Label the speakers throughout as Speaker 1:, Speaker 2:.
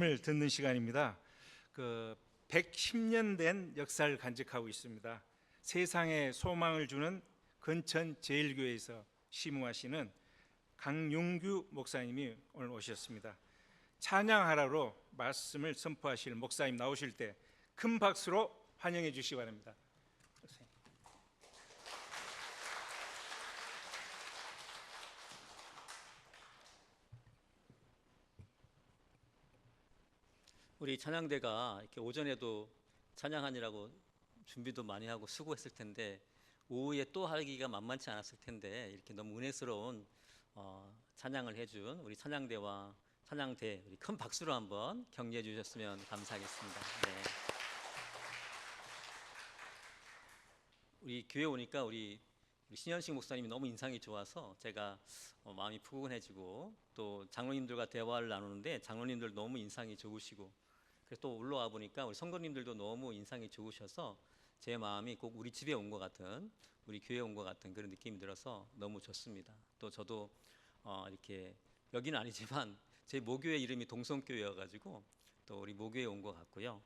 Speaker 1: 을 듣는 시간입니다. 110년 된 역사를 간직하고 있습니다. 세상에 소망을 주는 근천 제일교회에서 시무하시는 강용규 목사님이 오늘 오셨습니다. 찬양하라로 말씀을 선포하실 목사님 나오실 때 큰 박수로 환영해 주시기 바랍니다.
Speaker 2: 우리 찬양대가 이렇게 오전에도 찬양하느라고 준비도 많이 하고 수고했을 텐데 오후에 또 하기가 만만치 않았을 텐데 이렇게 너무 은혜스러운 찬양을 해준 우리 찬양대와 찬양대 우리 큰 박수로 한번 격려해 주셨으면 감사하겠습니다. 네. 우리 교회 오니까 우리 신현식 목사님이 너무 인상이 좋아서 제가 마음이 푸근해지고 또 장로님들과 대화를 나누는데 장로님들 너무 인상이 좋으시고 그래서 또 올라와 보니까 우리 성도님들도 너무 인상이 좋으셔서 제 마음이 꼭 우리 집에 온 것 같은 우리 교회에 온 것 같은 그런 느낌이 들어서 너무 좋습니다. 또 저도 이렇게 여기는 아니지만 제 모교회 이름이 동성교회여가지고 또 우리 모교회에 온 것 같고요.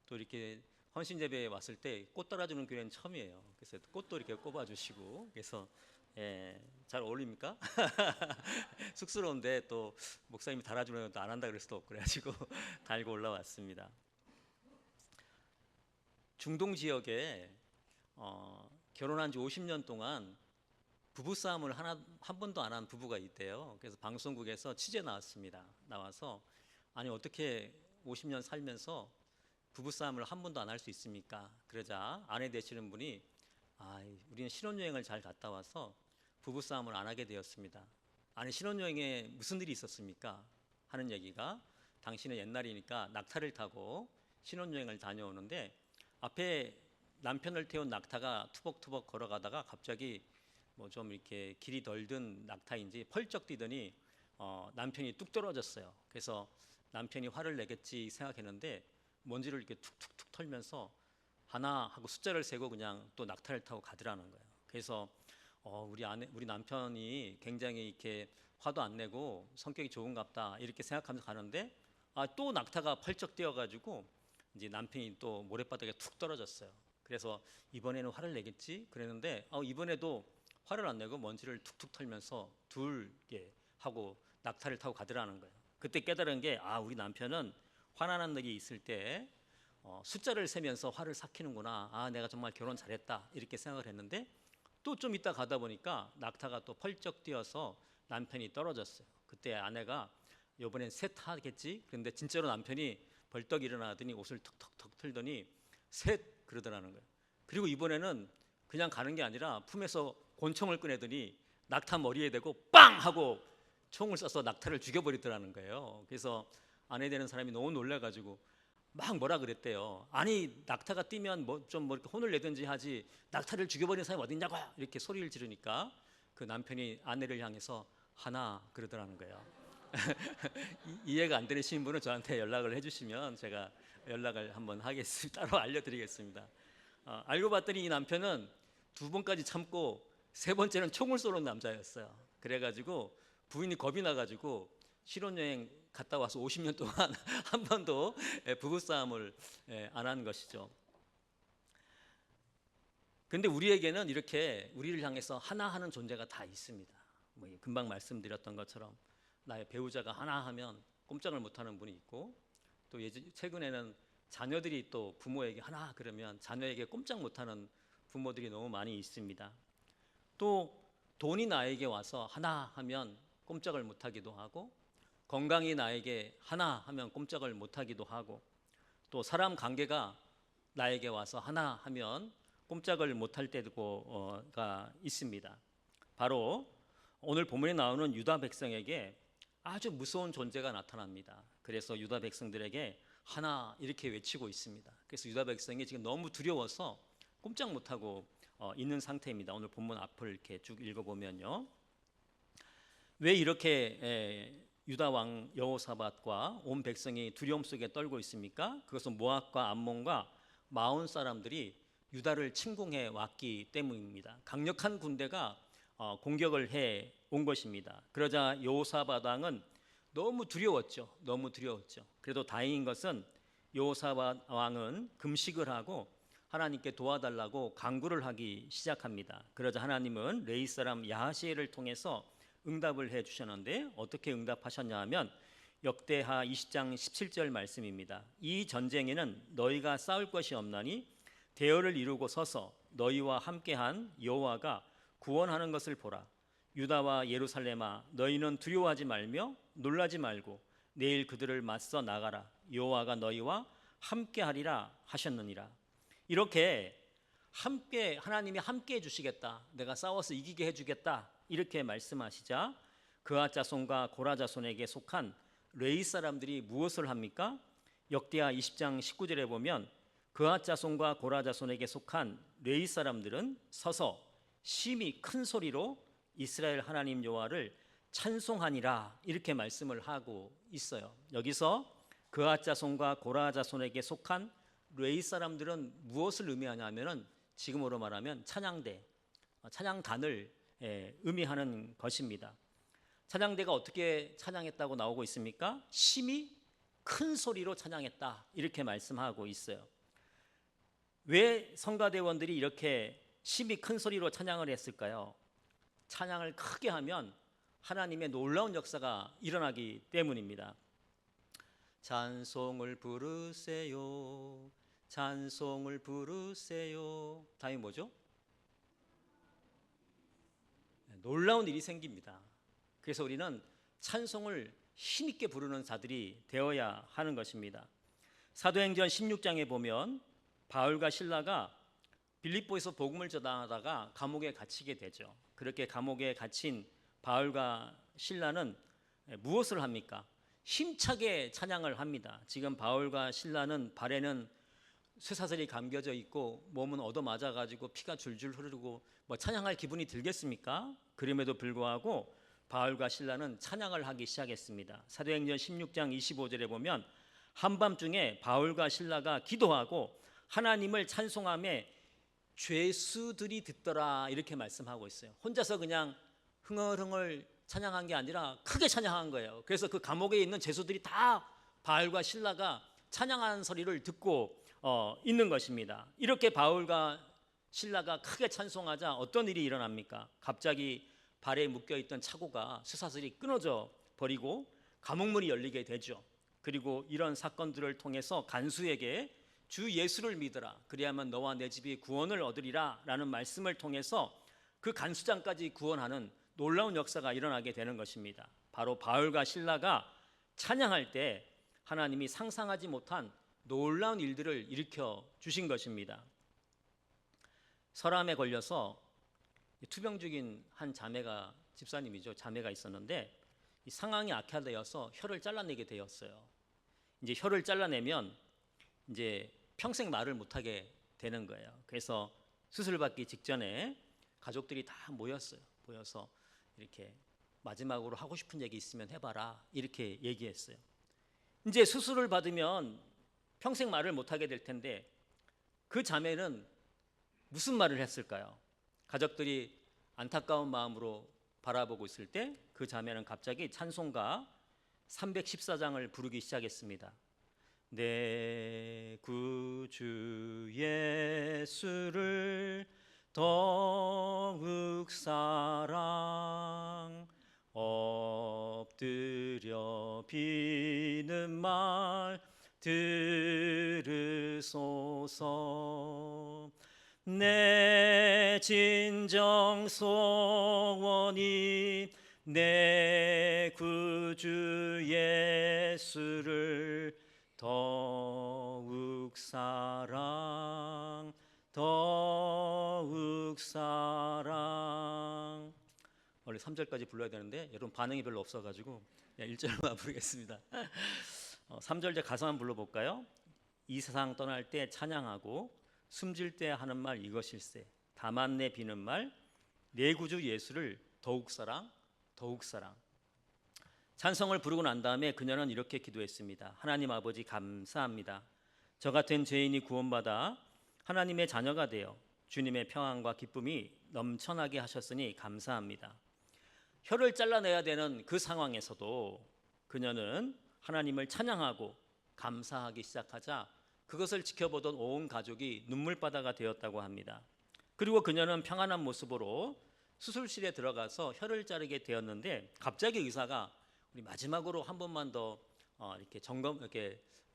Speaker 2: 또 이렇게 헌신예배에 왔을 때 꽃 따라주는 교회는 처음이에요. 그래서 꽃도 이렇게 꼽아주시고 그래서 잘 어울립니까? 쑥스러운데 또 목사님이 달아주면 또 안 한다 그럴 수도 없고 그래가지고 달고 올라왔습니다. 중동 지역에 결혼한 지 50년 동안 부부싸움을 한 번도 안 한 부부가 있대요. 그래서 방송국에서 취재 나왔습니다. 나와서 아니 어떻게 50년 살면서 부부싸움을 한 번도 안 할 수 있습니까? 그러자 아내 되시는 분이 우리는 신혼여행을 잘 갔다 와서 부부싸움을 안 하게 되었습니다. 아니 신혼여행에 무슨 일이 있었습니까? 하는 얘기가 당신은 옛날이니까 낙타를 타고 신혼여행을 다녀오는데 앞에 남편을 태운 낙타가 투벅투벅 걸어가다가 갑자기 뭐 좀 이렇게 길이 덜 든 낙타인지 펄쩍 뛰더니 남편이 뚝 떨어졌어요. 그래서 남편이 화를 내겠지 생각했는데 먼지를 이렇게 툭툭툭 털면서 하나 하고 숫자를 세고 그냥 또 낙타를 타고 가더라는 거예요. 그래서 우리 남편이 굉장히 이렇게 화도 안 내고 성격이 좋은갑다 이렇게 생각하면서 가는데 또 낙타가 펄쩍 뛰어가지고 이제 남편이 또 모래바닥에 툭 떨어졌어요. 그래서 이번에는 화를 내겠지 그랬는데 이번에도 화를 안 내고 먼지를 툭툭 털면서 둘게 하고 낙타를 타고 가더라는 거예요. 그때 깨달은 게 우리 남편은 화나는 일이 있을 때 숫자를 세면서 화를 삭히는구나. 내가 정말 결혼 잘했다 이렇게 생각을 했는데 또 좀 있다 가다 보니까 낙타가 또 펄쩍 뛰어서 남편이 떨어졌어요. 그때 아내가 이번엔 셋 하겠지. 그런데 진짜로 남편이 벌떡 일어나더니 옷을 턱턱턱 틀더니 셋 그러더라는 거예요. 그리고 이번에는 그냥 가는 게 아니라 품에서 권총을 꺼내더니 낙타 머리에 대고 빵 하고 총을 쏴서 낙타를 죽여버리더라는 거예요. 그래서 아내 되는 사람이 너무 놀라가지고 막 뭐라 그랬대요. 아니 낙타가 뛰면 뭐 이렇게 혼을 내든지 하지 낙타를 죽여버리는 사람이 어딨냐고 이렇게 소리를 지르니까 그 남편이 아내를 향해서 하나 그러더라는 거예요. 이해가 안 되시는 분은 저한테 연락을 해주시면 제가 연락을 한번 하겠습니다. 따로 알려드리겠습니다. 알고 봤더니 이 남편은 두 번까지 참고 세 번째는 총을 쏘는 남자였어요. 그래가지고 부인이 겁이 나가지고 신혼여행 갔다 와서 50년 동안 한 번도 부부싸움을 안 한 것이죠. 근데 우리에게는 이렇게 우리를 향해서 하나 하는 존재가 다 있습니다. 금방 말씀드렸던 것처럼 나의 배우자가 하나 하면 꼼짝을 못하는 분이 있고 또 최근에는 자녀들이 또 부모에게 하나 그러면 자녀에게 꼼짝 못하는 부모들이 너무 많이 있습니다. 또 돈이 나에게 와서 하나 하면 꼼짝을 못하기도 하고 건강이 나에게 하나 하면 꼼짝을 못하기도 하고 또 사람 관계가 나에게 와서 하나 하면 꼼짝을 못할 때가 있습니다. 바로 오늘 본문에 나오는 유다 백성에게 아주 무서운 존재가 나타납니다. 그래서 유다 백성들에게 하나 이렇게 외치고 있습니다. 그래서 유다 백성이 지금 너무 두려워서 꼼짝 못하고 있는 상태입니다. 오늘 본문 앞을 이렇게 쭉 읽어보면요. 왜 이렇게 유다 왕 여호사밧과 온 백성이 두려움 속에 떨고 있습니까? 그것은 모압과 암몬과 마온 사람들이 유다를 침공해 왔기 때문입니다. 강력한 군대가 공격을 해 온 것입니다. 그러자 여호사밧 왕은 너무 두려웠죠. 너무 두려웠죠. 그래도 다행인 것은 여호사밧 왕은 금식을 하고 하나님께 도와달라고 간구를 하기 시작합니다. 그러자 하나님은 레위 사람 야하시엘을 통해서 응답을 해 주셨는데 어떻게 응답하셨냐 하면 역대하 20장 17절 말씀입니다. 이 전쟁에는 너희가 싸울 것이 없나니 대열을 이루고 서서 너희와 함께한 여호와가 구원하는 것을 보라. 유다와 예루살렘아 너희는 두려워하지 말며 놀라지 말고 내일 그들을 맞서 나가라. 여호와가 너희와 함께하리라 하셨느니라. 이렇게 함께 하나님이 함께 해주시겠다. 내가 싸워서 이기게 해주겠다. 이렇게 말씀하시자 그앗 자손과 고라 자손에게 속한 레위 사람들이 무엇을 합니까? 역대하 20장 19절에 보면 그앗 자손과 고라 자손에게 속한 레위 사람들은 서서 심히 큰 소리로 이스라엘 하나님 여호와를 찬송하니라 이렇게 말씀을 하고 있어요. 여기서 그앗 자손과 고라 자손에게 속한 레위 사람들은 무엇을 의미하냐면은 지금으로 말하면 찬양대, 찬양단을 의미하는 것입니다. 찬양대가 어떻게 찬양했다고 나오고 있습니까? 심히 큰 소리로 찬양했다 이렇게 말씀하고 있어요. 왜 성가대원들이 이렇게 심히 큰 소리로 찬양을 했을까요? 찬양을 크게 하면 하나님의 놀라운 역사가 일어나기 때문입니다. 찬송을 부르세요. 찬송을 부르세요. 다음이 뭐죠? 놀라운 일이 생깁니다. 그래서 우리는 찬송을 힘있게 부르는 자들이 되어야 하는 것입니다. 사도행전 16장에 보면 바울과 실라가 빌립보에서 복음을 전하다가 감옥에 갇히게 되죠. 그렇게 감옥에 갇힌 바울과 실라는 무엇을 합니까? 힘차게 찬양을 합니다. 지금 바울과 실라는 발에는 쇠사슬이 감겨져 있고 몸은 얻어맞아 가지고 피가 줄줄 흐르고 뭐 찬양할 기분이 들겠습니까? 그럼에도 불구하고 바울과 실라는 찬양을 하기 시작했습니다. 사도행전 16장 25절에 보면 한밤중에 바울과 실라가 기도하고 하나님을 찬송하며 죄수들이 듣더라 이렇게 말씀하고 있어요. 혼자서 그냥 흥얼흥얼 찬양한 게 아니라 크게 찬양한 거예요. 그래서 그 감옥에 있는 죄수들이 다 바울과 실라가 찬양하는 소리를 듣고 있는 것입니다. 이렇게 바울과 실라가 크게 찬송하자 어떤 일이 일어납니까? 갑자기 발에 묶여있던 차고가 쇠사슬이 끊어져 버리고 감옥문이 열리게 되죠. 그리고 이런 사건들을 통해서 간수에게 주 예수를 믿으라 그리하면 너와 내 집이 구원을 얻으리라 라는 말씀을 통해서 그 간수장까지 구원하는 놀라운 역사가 일어나게 되는 것입니다. 바로 바울과 실라가 찬양할 때 하나님이 상상하지 못한 놀라운 일들을 일으켜 주신 것입니다. 설암에 걸려서 투병 중인 한 자매가 집사님이죠. 자매가 있었는데 이 상황이 악화되어서 혀를 잘라내게 되었어요. 이제 혀를 잘라내면 이제 평생 말을 못하게 되는 거예요. 그래서 수술 받기 직전에 가족들이 다 모였어요. 모여서 이렇게 마지막으로 하고 싶은 얘기 있으면 해봐라 이렇게 얘기했어요. 이제 수술을 받으면 평생 말을 못하게 될 텐데 그 자매는 무슨 말을 했을까요? 가족들이 안타까운 마음으로 바라보고 있을 때 그 자매는 갑자기 찬송가 314장을 부르기 시작했습니다. 내 구주 예수를 더욱 사랑 엎드려 비는 말 들으소서 내 진정 소원이 내 구주 예수를 더욱 사랑 더욱 사랑. 원래 3절까지 불러야 되는데 여러분 반응이 별로 없어가지고 1절만 부르겠습니다. 3절 가사 한번 불러볼까요? 이 세상 떠날 때 찬양하고 숨질 때 하는 말 이것일세 다만 내 비는 말 내 구주 예수를 더욱 사랑 더욱 사랑. 찬성을 부르고 난 다음에 그녀는 이렇게 기도했습니다. 하나님 아버지 감사합니다. 저 같은 죄인이 구원받아 하나님의 자녀가 되어 주님의 평안과 기쁨이 넘쳐나게 하셨으니 감사합니다. 혀를 잘라내야 되는 그 상황에서도 그녀는 하나님을 찬양하고 감사하기 시작하자 그것을 지켜보던 온 가족이 눈물바다가 되었다고 합니다. 그리고 그녀는 평안한 모습으로 수술실에 들어가서 혀를 자르게 되었는데 갑자기 의사가 우리 마지막으로 한 번만 더 이렇게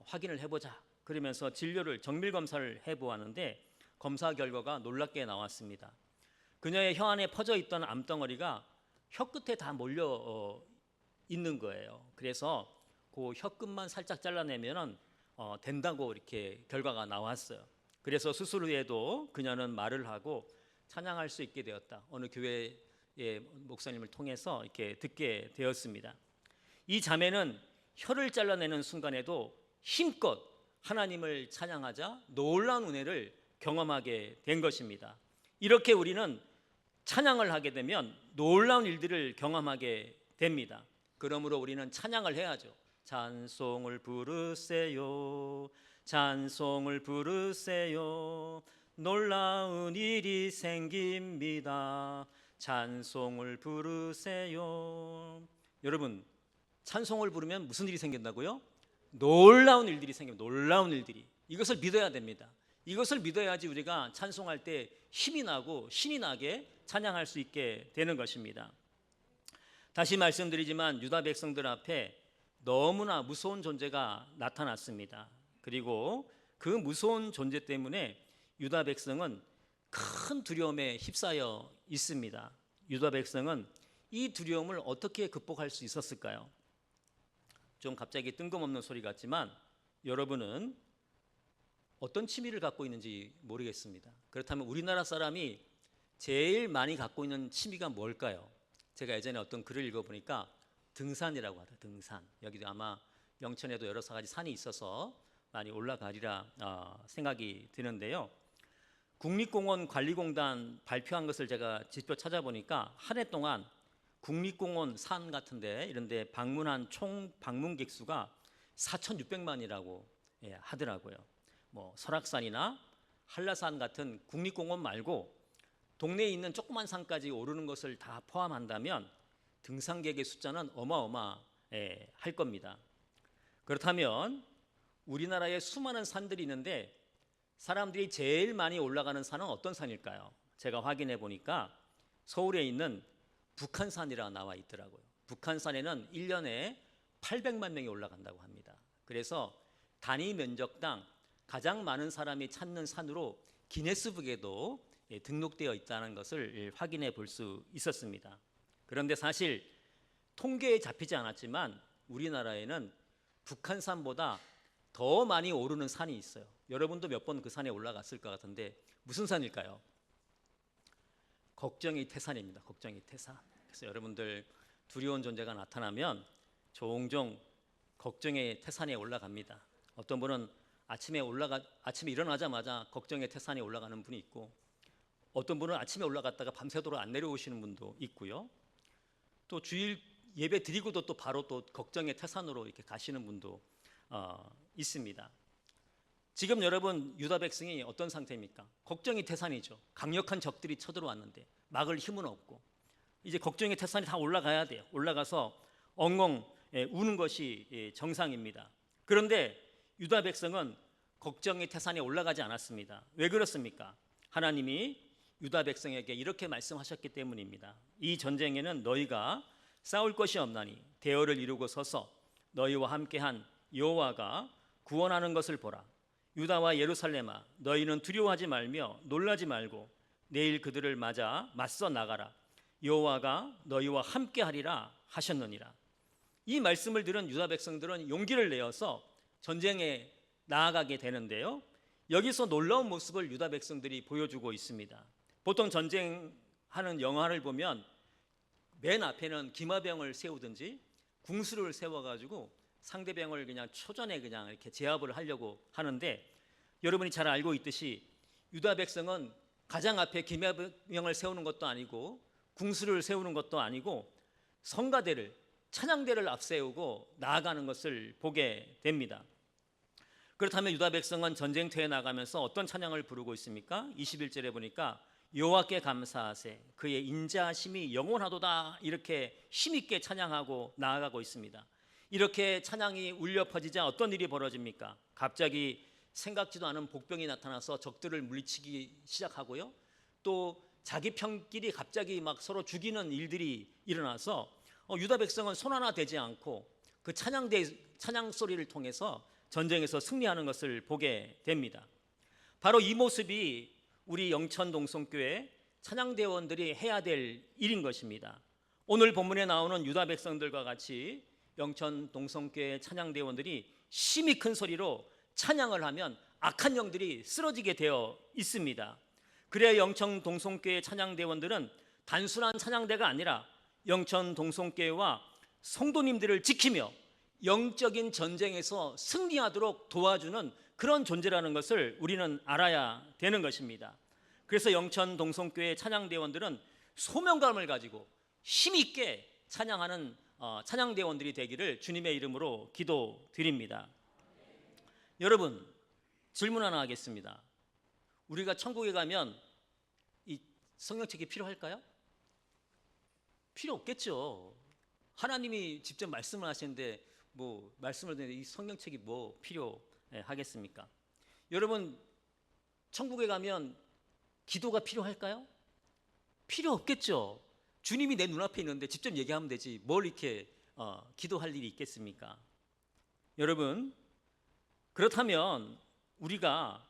Speaker 2: 확인을 해보자 그러면서 정밀 검사를 해보았는데 검사 결과가 놀랍게 나왔습니다. 그녀의 혀 안에 퍼져 있던 암덩어리가 혀 끝에 다 몰려 있는 거예요. 그래서 그 혀 끝만 살짝 잘라내면 된다고 이렇게 결과가 나왔어요. 그래서 수술 후에도 그녀는 말을 하고 찬양할 수 있게 되었다. 어느 교회의 목사님을 통해서 이렇게 듣게 되었습니다. 이 자매는 혀를 잘라내는 순간에도 힘껏 하나님을 찬양하자 놀라운 은혜를 경험하게 된 것입니다. 이렇게 우리는 찬양을 하게 되면 놀라운 일들을 경험하게 됩니다. 그러므로 우리는 찬양을 해야죠. 찬송을 부르세요. 찬송을 부르세요. 놀라운 일이 생깁니다. 찬송을 부르세요. 여러분, 찬송을 부르면 무슨 일이 생긴다고요? 놀라운 일들이 생깁니다. 놀라운 일들이. 이것을 믿어야 됩니다. 이것을 믿어야지 우리가 찬송할 때 힘이 나고 신이 나게 찬양할 수 있게 되는 것입니다. 다시 말씀드리지만 유다 백성들 앞에 너무나 무서운 존재가 나타났습니다. 그리고 그 무서운 존재 때문에 유다 백성은 큰 두려움에 휩싸여 있습니다. 유다 백성은 이 두려움을 어떻게 극복할 수 있었을까요? 좀 갑자기 뜬금없는 소리 같지만 여러분은 어떤 취미를 갖고 있는지 모르겠습니다. 그렇다면 우리나라 사람이 제일 많이 갖고 있는 취미가 뭘까요? 제가 예전에 어떤 글을 읽어보니까 등산이라고 하더라고요. 등산. 여기도 아마 영천에도 여러 가지 산이 있어서 많이 올라가리라 생각이 드는데요. 국립공원 관리공단 발표한 것을 제가 직접 찾아보니까 한 해 동안 국립공원 산 같은데 이런데 방문한 총 방문객 수가 4,600만이라고 하더라고요. 뭐 설악산이나 한라산 같은 국립공원 말고 동네에 있는 조그만 산까지 오르는 것을 다 포함한다면 등산객의 숫자는 어마어마할 겁니다. 그렇다면 우리나라에 수많은 산들이 있는데 사람들이 제일 많이 올라가는 산은 어떤 산일까요? 제가 확인해 보니까 서울에 있는 북한산이라 나와 있더라고요. 북한산에는 1년에 800만 명이 올라간다고 합니다. 그래서 단위 면적당 가장 많은 사람이 찾는 산으로 기네스북에도 등록되어 있다는 것을 확인해 볼 수 있었습니다. 그런데 사실 통계에 잡히지 않았지만 우리나라에는 북한산보다 더 많이 오르는 산이 있어요. 여러분도 몇 번 그 산에 올라갔을 것 같은데 무슨 산일까요? 걱정의 태산입니다. 걱정의 태산. 그래서 여러분들 두려운 존재가 나타나면 종종 걱정의 태산에 올라갑니다. 어떤 분은 아침에 일어나자마자 걱정의 태산에 올라가는 분이 있고 어떤 분은 아침에 올라갔다가 밤새도록 안 내려오시는 분도 있고요. 또 주일 예배 드리고도 또 바로 또 걱정의 태산으로 이렇게 가시는 분도 있습니다. 지금 여러분 유다 백성이 어떤 상태입니까? 걱정의 태산이죠. 강력한 적들이 쳐들어왔는데 막을 힘은 없고 이제 걱정의 태산이 다 올라가야 돼요. 올라가서 엉엉 우는 것이 정상입니다. 그런데 유다 백성은 걱정의 태산에 올라가지 않았습니다. 왜 그렇습니까? 하나님이 유다 백성에게 이렇게 말씀하셨기 때문입니다. 이 전쟁에는 너희가 싸울 것이 없나니 대열을 이루고 서서 너희와 함께한 여호와가 구원하는 것을 보라. 유다와 예루살렘아 너희는 두려워하지 말며 놀라지 말고 내일 그들을 맞서 나가라. 여호와가 너희와 함께하리라 하셨느니라. 이 말씀을 들은 유다 백성들은 용기를 내어서 전쟁에 나아가게 되는데요. 여기서 놀라운 모습을 유다 백성들이 보여주고 있습니다. 보통 전쟁하는 영화를 보면 맨 앞에는 기마병을 세우든지 궁수를 세워가지고 상대병을 그냥 초전에 그냥 이렇게 제압을 하려고 하는데 여러분이 잘 알고 있듯이 유다 백성은 가장 앞에 기마병을 세우는 것도 아니고 궁수를 세우는 것도 아니고 성가대를 찬양대를 앞세우고 나아가는 것을 보게 됩니다. 그렇다면 유다 백성은 전쟁터에 나가면서 어떤 찬양을 부르고 있습니까? 21절에 보니까 여호와께 감사하세 그의 인자하심이 영원하도다 이렇게 힘있게 찬양하고 나아가고 있습니다. 이렇게 찬양이 울려 퍼지자 어떤 일이 벌어집니까? 갑자기 생각지도 않은 복병이 나타나서 적들을 물리치기 시작하고요. 또 자기 편끼리 갑자기 막 서로 죽이는 일들이 일어나서 유다 백성은 손 하나 대지 않고 그 찬양 소리를 통해서 전쟁에서 승리하는 것을 보게 됩니다. 바로 이 모습이 우리 영천 동성교회 찬양대원들이 해야 될 일인 것입니다. 오늘 본문에 나오는 유다 백성들과 같이 영천 동성교회 찬양대원들이 심히 큰 소리로 찬양을 하면 악한 영들이 쓰러지게 되어 있습니다. 그래야 영천 동성교회 찬양대원들은 단순한 찬양대가 아니라 영천 동성교회와 성도님들을 지키며 영적인 전쟁에서 승리하도록 도와주는 그런 존재라는 것을 우리는 알아야 되는 것입니다. 그래서 영천 동성교회 찬양대원들은 소명감을 가지고 힘있게 찬양하는 찬양대원들이 되기를 주님의 이름으로 기도드립니다. 여러분, 질문 하나 하겠습니다. 우리가 천국에 가면 이 성경책이 필요할까요? 필요 없겠죠. 하나님이 직접 말씀을 하시는데 뭐 말씀을 드리는데 이 성경책이 뭐 필요하겠습니까? 여러분, 천국에 가면 기도가 필요할까요? 필요 없겠죠. 주님이 내 눈앞에 있는데 직접 얘기하면 되지 뭘 이렇게 기도할 일이 있겠습니까? 여러분, 그렇다면 우리가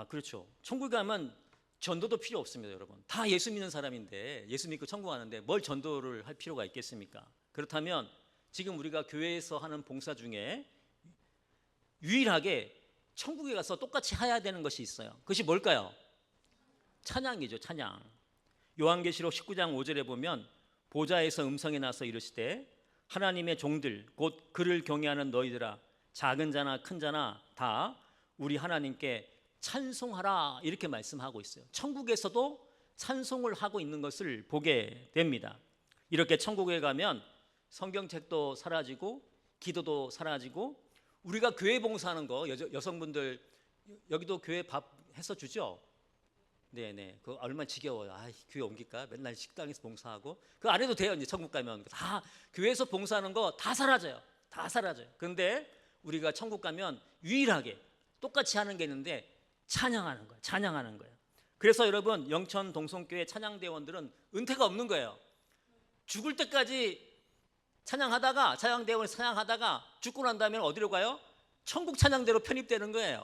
Speaker 2: 그렇죠. 천국에 가면 전도도 필요 없습니다. 여러분, 다 예수 믿는 사람인데 예수 믿고 천국 가는데 뭘 전도를 할 필요가 있겠습니까? 그렇다면 지금 우리가 교회에서 하는 봉사 중에 유일하게 천국에 가서 똑같이 해야 되는 것이 있어요. 그것이 뭘까요? 찬양이죠. 찬양. 요한계시록 19장 5절에 보면 보좌에서 음성이 나서 이르시되 하나님의 종들 곧 그를 경외하는 너희들아 작은 자나 큰 자나 다 우리 하나님께 찬송하라 이렇게 말씀하고 있어요. 천국에서도 찬송을 하고 있는 것을 보게 됩니다. 이렇게 천국에 가면 성경책도 사라지고 기도도 사라지고 우리가 교회 봉사하는 거 여성분들 여기도 교회 밥 해서 주죠? 네네. 그 얼마나 지겨워요. 교회 옮길까? 맨날 식당에서 봉사하고 그거 안 해도 돼요. 이제 천국 가면 다 교회에서 봉사하는 거 다 사라져요. 다 사라져요. 그런데 우리가 천국 가면 유일하게 똑같이 하는 게 있는데 찬양하는 거예요. 찬양하는 거예요. 그래서 여러분 영천 동성교회 찬양대원들은 은퇴가 없는 거예요. 죽을 때까지 찬양대원이 찬양하다가 죽고 난 다음에 어디로 가요? 천국 찬양대로 편입되는 거예요.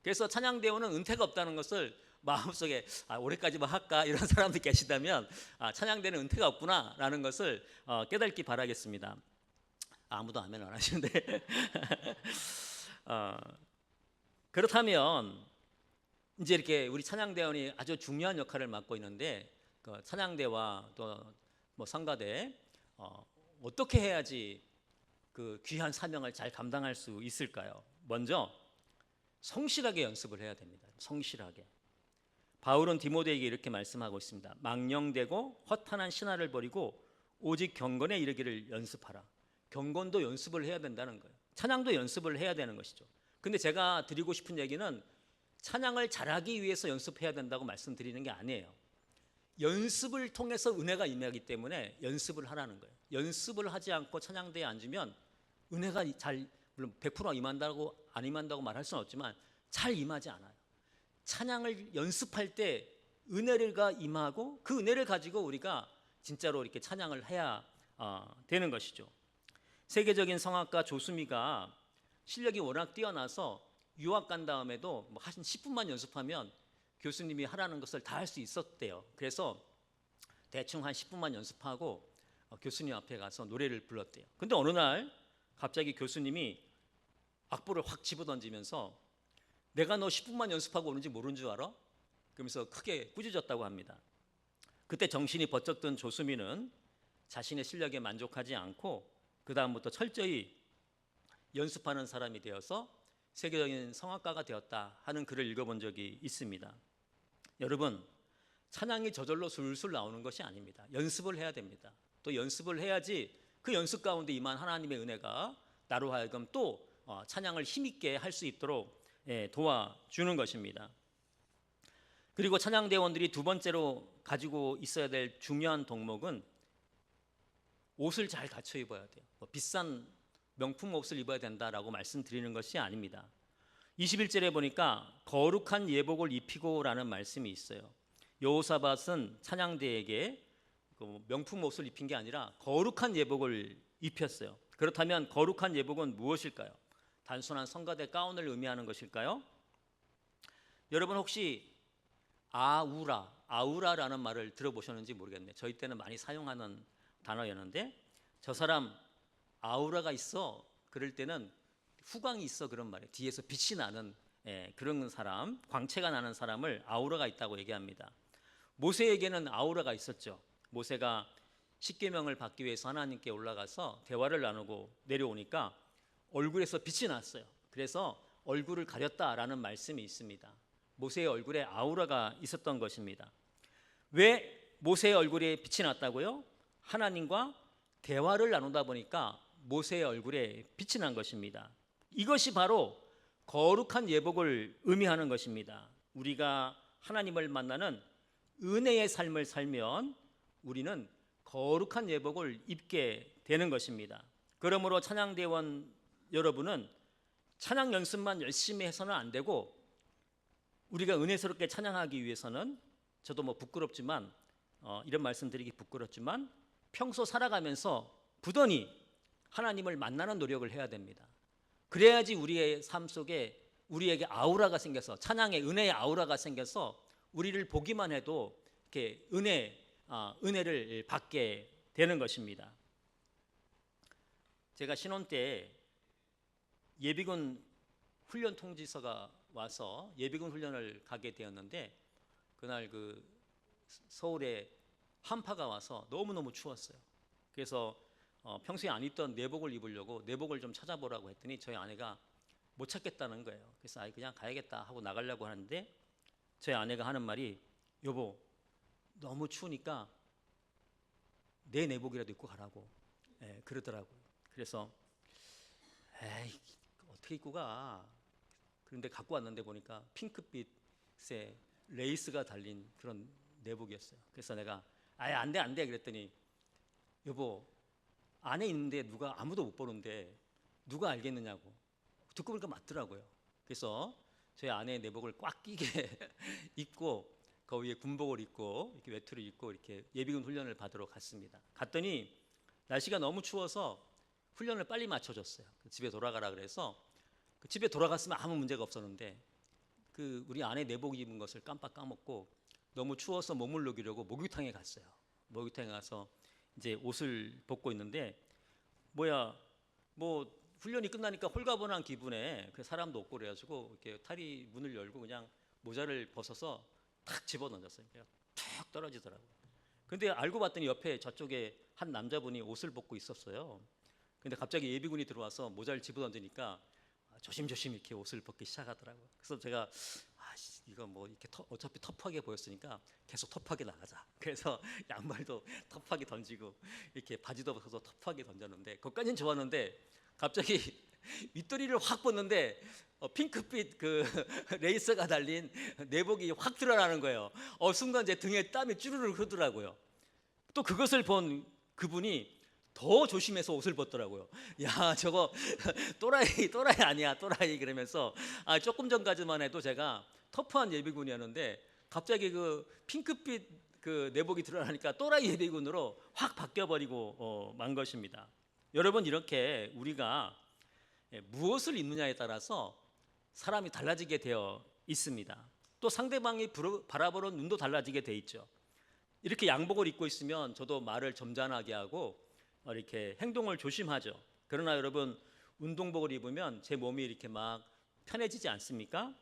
Speaker 2: 그래서 찬양대원은 은퇴가 없다는 것을 마음속에 올해까지만 할까 이런 사람들 계시다면 찬양대는 은퇴가 없구나라는 것을 깨닫기 바라겠습니다. 아무도 아멘 안 하시는데 그렇다면 이제 이렇게 우리 찬양대원이 아주 중요한 역할을 맡고 있는데 그 찬양대와 또 뭐 성가대 어떻게 해야지 그 귀한 사명을 잘 감당할 수 있을까요? 먼저 성실하게 연습을 해야 됩니다. 성실하게. 바울은 디모데에게 이렇게 말씀하고 있습니다. 망령되고 허탄한 신화를 버리고 오직 경건에 이르기를 연습하라. 경건도 연습을 해야 된다는 거예요. 찬양도 연습을 해야 되는 것이죠. 근데 제가 드리고 싶은 얘기는 찬양을 잘하기 위해서 연습해야 된다고 말씀드리는 게 아니에요. 연습을 통해서 은혜가 임하기 때문에 연습을 하라는 거예요. 연습을 하지 않고 찬양대에 앉으면 은혜가 물론 100% 임한다고 안 임한다고 말할 수는 없지만 잘 임하지 않아요. 찬양을 연습할 때 은혜가 임하고 그 은혜를 가지고 우리가 진짜로 이렇게 찬양을 해야 되는 것이죠. 세계적인 성악가 조수미가 실력이 워낙 뛰어나서 유학 간 다음에도 한 10분만 연습하면 교수님이 하라는 것을 다 할 수 있었대요. 그래서 대충 한 10분만 연습하고 교수님 앞에 가서 노래를 불렀대요. 근데 어느 날 갑자기 교수님이 악보를 확 집어던지면서 내가 너 10분만 연습하고 오는지 모르는 줄 알아? 그러면서 크게 꾸짖었다고 합니다. 그때 정신이 번쩍 든 조수미는 자신의 실력에 만족하지 않고 그 다음부터 철저히 연습하는 사람이 되어서 세계적인 성악가가 되었다 하는 글을 읽어본 적이 있습니다. 여러분, 찬양이 저절로 술술 나오는 것이 아닙니다. 연습을 해야 됩니다. 또 연습을 해야지 그 연습 가운데 임한 하나님의 은혜가 나로 하여금 또 찬양을 힘있게 할 수 있도록 도와주는 것입니다. 그리고 찬양대원들이 두 번째로 가지고 있어야 될 중요한 덕목은 옷을 잘 갖춰 입어야 돼요. 비싼 명품 옷을 입어야 된다라고 말씀드리는 것이 아닙니다. 21절에 보니까 거룩한 예복을 입히고라는 말씀이 있어요. 여호사밧은 찬양대에게 명품 옷을 입힌 게 아니라 거룩한 예복을 입혔어요. 그렇다면 거룩한 예복은 무엇일까요? 단순한 성가대 가운을 의미하는 것일까요? 여러분 혹시 아우라라는 말을 들어보셨는지 모르겠네요. 저희 때는 많이 사용하는 단어였는데, 저 사람 아우라가 있어, 그럴 때는 후광이 있어, 그런 말이에요. 뒤에서 빛이 나는 그런 사람, 광채가 나는 사람을 아우라가 있다고 얘기합니다. 모세에게는 아우라가 있었죠. 모세가 십계명을 받기 위해서 하나님께 올라가서 대화를 나누고 내려오니까 얼굴에서 빛이 났어요. 그래서 얼굴을 가렸다라는 말씀이 있습니다. 모세의 얼굴에 아우라가 있었던 것입니다. 왜 모세의 얼굴에 빛이 났다고요? 하나님과 대화를 나누다 보니까 모세의 얼굴에 빛이 난 것입니다. 이것이 바로 거룩한 예복을 의미하는 것입니다. 우리가 하나님을 만나는 은혜의 삶을 살면 우리는 거룩한 예복을 입게 되는 것입니다. 그러므로 찬양대원 여러분은 찬양 연습만 열심히 해서는 안 되고, 우리가 은혜스럽게 찬양하기 위해서는, 저도 부끄럽지만 이런 말씀 드리기 부끄럽지만 평소 살아가면서 부단히 하나님을 만나는 노력을 해야 됩니다. 그래야지 우리의 삶 속에 우리에게 아우라가 생겨서, 찬양의 은혜의 아우라가 생겨서 우리를 보기만 해도 이렇게 은혜를 받게 되는 것입니다. 제가 신혼 때 예비군 훈련 통지서가 와서 예비군 훈련을 가게 되었는데, 그날 서울에 한파가 와서 너무너무 추웠어요. 그래서 평소에 안 입던 내복을 입으려고 내복을 좀 찾아보라고 했더니 저희 아내가 못 찾겠다는 거예요. 그래서 그냥 가야겠다 하고 나가려고 하는데, 저희 아내가 하는 말이, 여보 너무 추우니까 내 내복이라도 입고 가라고 그러더라고요. 그래서 에이 어떻게 입고 가? 그런데 갖고 왔는데 보니까 핑크빛의 레이스가 달린 그런 내복이었어요. 그래서 내가 안 돼 그랬더니, 여보 안에 있는데 누가 아무도 못 보는데 누가 알겠느냐고. 듣고 보니까 맞더라고요. 그래서 저희 아내의 내복을 꽉 끼게 입고 그 위에 군복을 입고 이렇게 외투를 입고 이렇게 예비군 훈련을 받으러 갔습니다. 갔더니 날씨가 너무 추워서 훈련을 빨리 마쳐줬어요. 집에 돌아가라 그래서 집에 돌아갔으면 아무 문제가 없었는데, 우리 아내 내복 입은 것을 깜빡 까먹고 너무 추워서 몸을 녹이려고 목욕탕에 갔어요. 목욕탕에 가서 이제 옷을 벗고 있는데, 훈련이 끝나니까 홀가분한 기분에 사람도 없고 그래가지고 이렇게 탈의 문을 열고 그냥 모자를 벗어서 탁 집어넣었어요. 그냥 툭 떨어지더라고요. 근데 알고 봤더니 옆에 저쪽에 한 남자분이 옷을 벗고 있었어요. 근데 갑자기 예비군이 들어와서 모자를 집어던지니까 조심조심 이렇게 옷을 벗기 시작하더라고요. 그래서 제가 이거 이렇게 어차피 터프하게 보였으니까 계속 터프하게 나가자. 그래서 양말도 터프하게 던지고 이렇게 바지도 벗어서 터프하게 던졌는데, 그것까지는 좋았는데 갑자기 윗도리를 확 벗는데 핑크빛 레이스가 달린 내복이 확 드러나는 거예요. 순간 제 등에 땀이 쭈르륵 흐르더라고요. 또 그것을 본 그분이 더 조심해서 옷을 벗더라고요. 야, 저거 또라이 아니야, 또라이. 그러면서 조금 전까지만 해도 제가 터프한 예비군이었는데 갑자기 핑크빛 내복이 드러나니까 또라이 예비군으로 확 바뀌어버리고 만 것입니다. 여러분, 이렇게 우리가 무엇을 입느냐에 따라서 사람이 달라지게 되어 있습니다. 또 상대방이 바라보는 눈도 달라지게 돼 있죠. 이렇게 양복을 입고 있으면 저도 말을 점잖하게 하고 이렇게 행동을 조심하죠. 그러나 여러분, 운동복을 입으면 제 몸이 이렇게 막 편해지지 않습니까?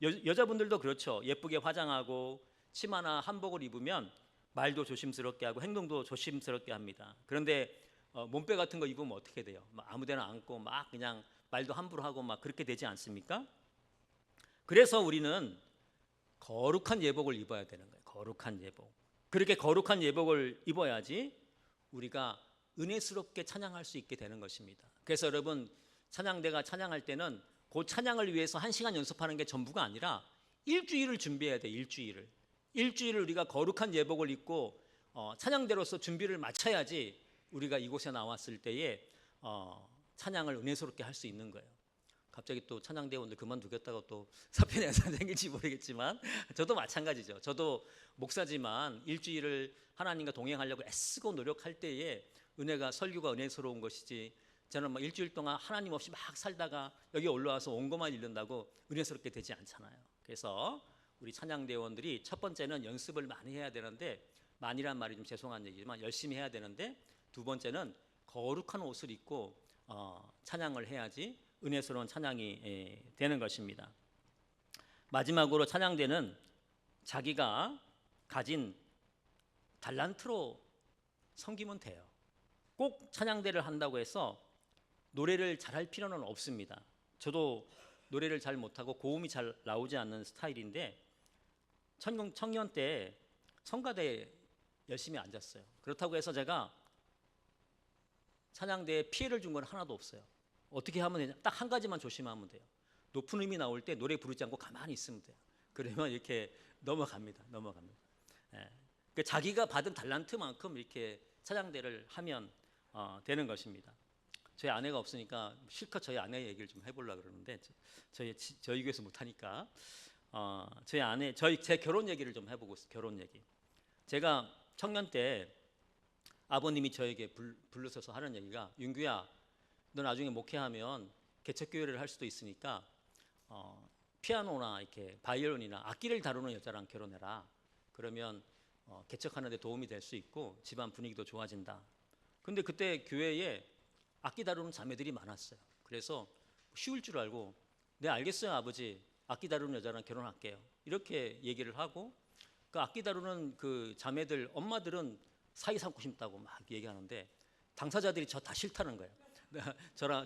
Speaker 2: 여자분들도 그렇죠. 예쁘게 화장하고 치마나 한복을 입으면 말도 조심스럽게 하고 행동도 조심스럽게 합니다. 그런데 몸빼 같은 거 입으면 어떻게 돼요? 아무데나 앉고 그냥 말도 함부로 하고 그렇게 되지 않습니까? 그래서 우리는 거룩한 예복을 입어야 되는 거예요. 거룩한 예복. 그렇게 거룩한 예복을 입어야지 우리가 은혜스럽게 찬양할 수 있게 되는 것입니다. 그래서 여러분, 찬양대가 찬양할 때는 그 찬양을 위해서 1시간 연습하는 게 전부가 아니라 일주일을 준비해야 돼. 일주일을 우리가 거룩한 예복을 입고 찬양대로서 준비를 마쳐야지 우리가 이곳에 나왔을 때에 찬양을 은혜스럽게 할 수 있는 거예요. 갑자기 또 찬양대원들 그만두겠다고 또 사편의 현상 생길지 모르겠지만 저도 마찬가지죠. 저도 목사지만 일주일을 하나님과 동행하려고 애쓰고 노력할 때에 은혜가 설교가 은혜스러운 것이지, 저는 막 일주일 동안 하나님 없이 막 살다가 여기 올라와서 원고만 읽는다고 은혜스럽게 되지 않잖아요. 그래서 우리 찬양대원들이 첫 번째는 연습을 많이 해야 되는데, 많이란 말이 좀 죄송한 얘기지만 열심히 해야 되는데, 두 번째는 거룩한 옷을 입고 찬양을 해야지 은혜스러운 찬양이 되는 것입니다. 마지막으로 찬양대는 자기가 가진 달란트로 섬기면 돼요. 꼭 찬양대를 한다고 해서 노래를 잘할 필요는 없습니다. 저도 노래를 잘 못하고 고음이 잘 나오지 않는 스타일인데 청년 때 성가대에 열심히 앉았어요. 그렇다고 해서 제가 찬양대에 피해를 준 건 하나도 없어요. 어떻게 하면 되냐? 딱 한 가지만 조심하면 돼요. 높은 음이 나올 때 노래 부르지 않고 가만히 있으면 돼요. 그러면 이렇게 넘어갑니다. 그러니까 자기가 받은 달란트만큼 이렇게 찬양대를 하면 되는 것입니다. 저희 아내가 없으니까 실컷 저희 아내 얘기를 좀 해보려고 그러는데 저희 교회에서 못하니까 제 결혼 얘기를 좀 해보고 있어요. 결혼 얘기. 제가 청년 때 아버님이 저에게 불러서서 하는 얘기가, 윤규야, 너 나중에 목회하면 개척교회를 할 수도 있으니까 피아노나 이렇게 바이올린이나 악기를 다루는 여자랑 결혼해라. 그러면 개척하는 데 도움이 될 수 있고 집안 분위기도 좋아진다. 근데 그때 교회에 악기 다루는 자매들이 많았어요. 그래서 쉬울 줄 알고, 네 알겠어요 아버지, 악기 다루는 여자랑 결혼할게요, 이렇게 얘기를 하고, 그 악기 다루는 그 자매들 엄마들은 사이 삼고 싶다고 막 얘기하는데 당사자들이 저 다 싫다는 거예요.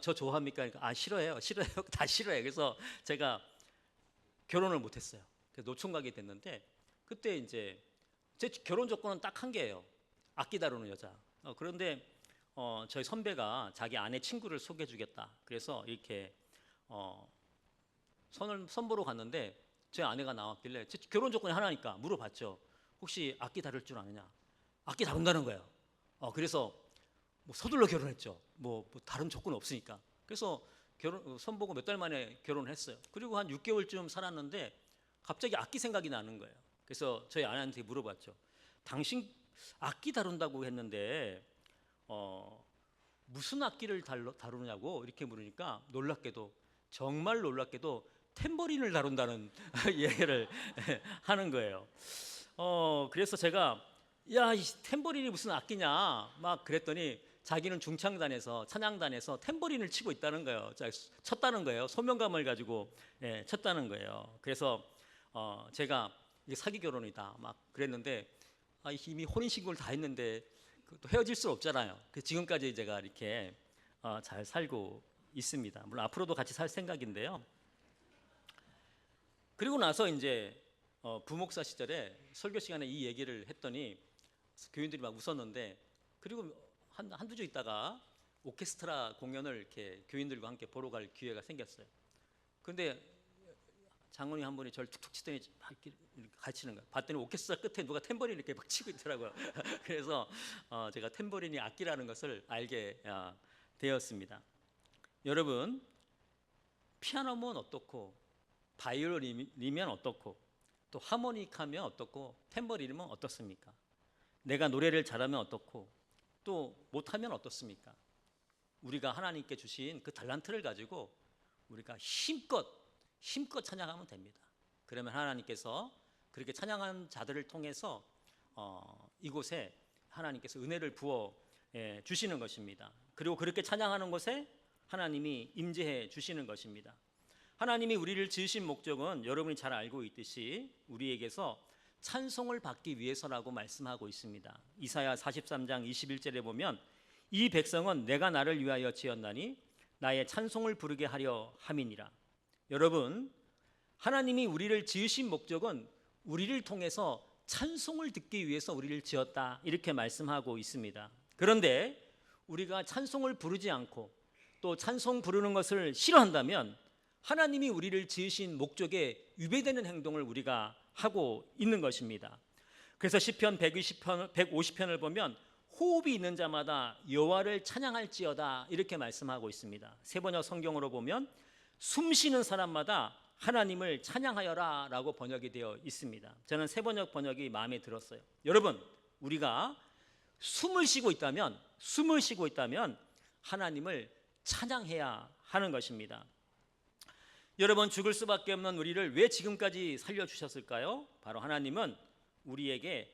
Speaker 2: 저 좋아합니까? 그러니까 싫어해요 다 싫어해요. 그래서 제가 결혼을 못했어요. 그래서 노총각이 됐는데, 그때 이제 제 결혼 조건은 딱 한 개예요. 악기 다루는 여자. 그런데 저희 선배가 자기 아내 친구를 소개해 주겠다. 그래서 이렇게 선보러 갔는데 제 아내가 나왔길래, 제 결혼 조건이 하나니까 물어봤죠. 혹시 악기 다룰 줄 아느냐? 악기 다룬다는 거예요. 그래서 뭐 서둘러 결혼했죠. 뭐 다른 조건 없으니까. 그래서 선보고 몇 달 만에 결혼을 했어요. 그리고 한 6개월쯤 살았는데 갑자기 악기 생각이 나는 거예요. 그래서 저희 아내한테 물어봤죠. 당신 악기 다룬다고 했는데 무슨 악기를 다루냐고 이렇게 물으니까 정말 놀랍게도 탬버린을 다룬다는 얘기를 하는 거예요. 그래서 제가 야, 이 탬버린이 무슨 악기냐 막 그랬더니 자기는 중창단에서 찬양단에서 탬버린을 치고 있다는 거예요. 쳤다는 거예요. 소명감을 가지고 쳤다는 거예요. 그래서 제가 이게 사기 결혼이다 막 그랬는데, 이미 혼인신고를 다 했는데 또 헤어질 수 없잖아요. 그래서 지금까지 제가 이렇게 잘 살고 있습니다. 물론 앞으로도 같이 살 생각인데요. 그리고 나서 이제 부목사 시절에 설교 시간에 이 얘기를 했더니 교인들이 막 웃었는데, 그리고 한두 주 있다가 오케스트라 공연을 이렇게 교인들과 함께 보러 갈 기회가 생겼어요. 근데 장로님 한 분이 저를 툭툭 치더니 막 이렇게 가르치는 거예요. 봤더니 오케스트라 끝에 누가 탬버린 이렇게 막 치고 있더라고요. 그래서 제가 탬버린이 악기라는 것을 알게 되었습니다. 여러분, 피아노면 어떻고, 바이올린이면 어떻고, 또 하모니카면 어떻고, 탬버린이면 어떻습니까? 내가 노래를 잘하면 어떻고, 또 못하면 어떻습니까? 우리가 하나님께 주신 그 달란트를 가지고 우리가 힘껏 찬양하면 됩니다. 그러면 하나님께서 그렇게 찬양하는 자들을 통해서 이곳에 하나님께서 은혜를 부어 주시는 것입니다. 그리고 그렇게 찬양하는 곳에 하나님이 임재해 주시는 것입니다. 하나님이 우리를 지으신 목적은 여러분이 잘 알고 있듯이 우리에게서 찬송을 받기 위해서라고 말씀하고 있습니다. 이사야 43장 21절에 보면, 이 백성은 내가 나를 위하여 지었나니 나의 찬송을 부르게 하려 함이니라. 여러분, 하나님이 우리를 지으신 목적은 우리를 통해서 찬송을 듣기 위해서 우리를 지었다, 이렇게 말씀하고 있습니다. 그런데 우리가 찬송을 부르지 않고 또 찬송 부르는 것을 싫어한다면 하나님이 우리를 지으신 목적에 위배되는 행동을 우리가 하고 있는 것입니다. 그래서 시편 150편을 보면 호흡이 있는 자마다 여호와를 찬양할지어다 이렇게 말씀하고 있습니다. 세번역 성경으로 보면 숨 쉬는 사람마다 하나님을 찬양하여라 라고 번역이 되어 있습니다. 저는 세번역 번역이 마음에 들었어요. 여러분, 우리가 숨을 쉬고 있다면 하나님을 찬양해야 하는 것입니다. 여러분, 죽을 수밖에 없는 우리를 왜 지금까지 살려주셨을까요? 바로 하나님은 우리에게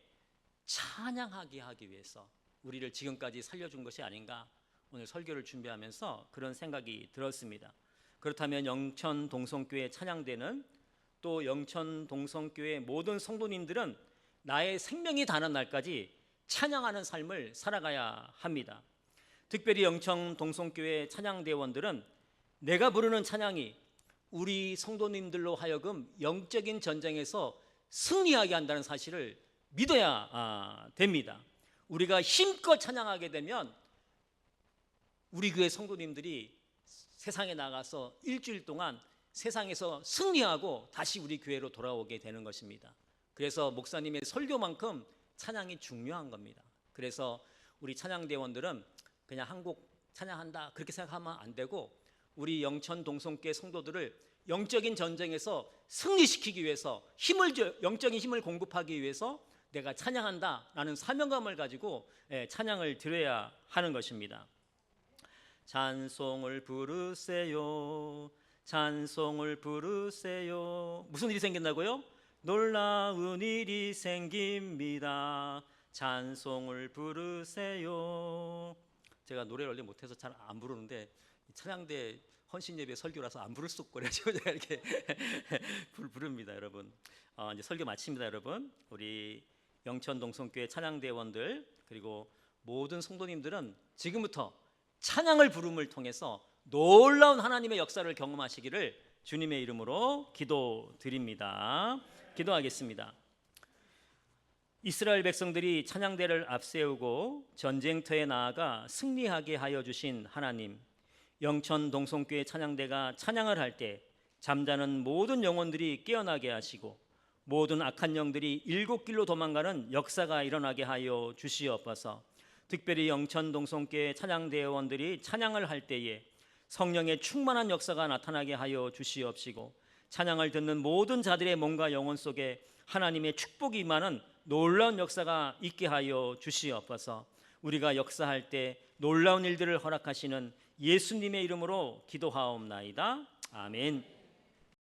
Speaker 2: 찬양하게 하기 위해서 우리를 지금까지 살려준 것이 아닌가, 오늘 설교를 준비하면서 그런 생각이 들었습니다. 그렇다면 영천 동성교회 찬양대는, 또 영천 동성교회 모든 성도님들은 나의 생명이 다는 날까지 찬양하는 삶을 살아가야 합니다. 특별히 영천 동성교회 찬양대원들은 내가 부르는 찬양이 우리 성도님들로 하여금 영적인 전쟁에서 승리하게 한다는 사실을 믿어야 됩니다. 우리가 힘껏 찬양하게 되면 우리 교회 성도님들이 세상에 나가서 일주일 동안 세상에서 승리하고 다시 우리 교회로 돌아오게 되는 것입니다. 그래서 목사님의 설교만큼 찬양이 중요한 겁니다. 그래서 우리 찬양대원들은 그냥 한 곡 찬양한다 그렇게 생각하면 안 되고, 우리 영천 동성교회 성도들을 영적인 전쟁에서 승리시키기 위해서 영적인 힘을 공급하기 위해서 내가 찬양한다라는 사명감을 가지고 찬양을 드려야 하는 것입니다. 찬송을 부르세요, 찬송을 부르세요. 무슨 일이 생긴다고요? 놀라운 일이 생깁니다. 찬송을 부르세요. 제가 노래를 원래 못해서 잘 안 부르는데 찬양대 헌신예배 설교라서 안 부를 수 없고 그래서 제가 이렇게 부릅니다, 여러분. 이제 설교 마칩니다, 여러분. 우리 영천 동성교회 찬양대원들 그리고 모든 성도님들은 지금부터 찬양을 부름을 통해서 놀라운 하나님의 역사를 경험하시기를 주님의 이름으로 기도드립니다. 기도하겠습니다. 이스라엘 백성들이 찬양대를 앞세우고 전쟁터에 나아가 승리하게 하여 주신 하나님, 영천 동성교회 찬양대가 찬양을 할 때 잠자는 모든 영혼들이 깨어나게 하시고 모든 악한 영들이 일곱 길로 도망가는 역사가 일어나게 하여 주시옵소서. 특별히 영천 동성교회 찬양대원들이 찬양을 할 때에 성령의 충만한 역사가 나타나게 하여 주시옵시고, 찬양을 듣는 모든 자들의 몸과 영혼 속에 하나님의 축복이 임하는 놀라운 역사가 있게 하여 주시옵소서. 우리가 역사할 때 놀라운 일들을 허락하시는 예수님의 이름으로 기도하옵나이다. 아멘.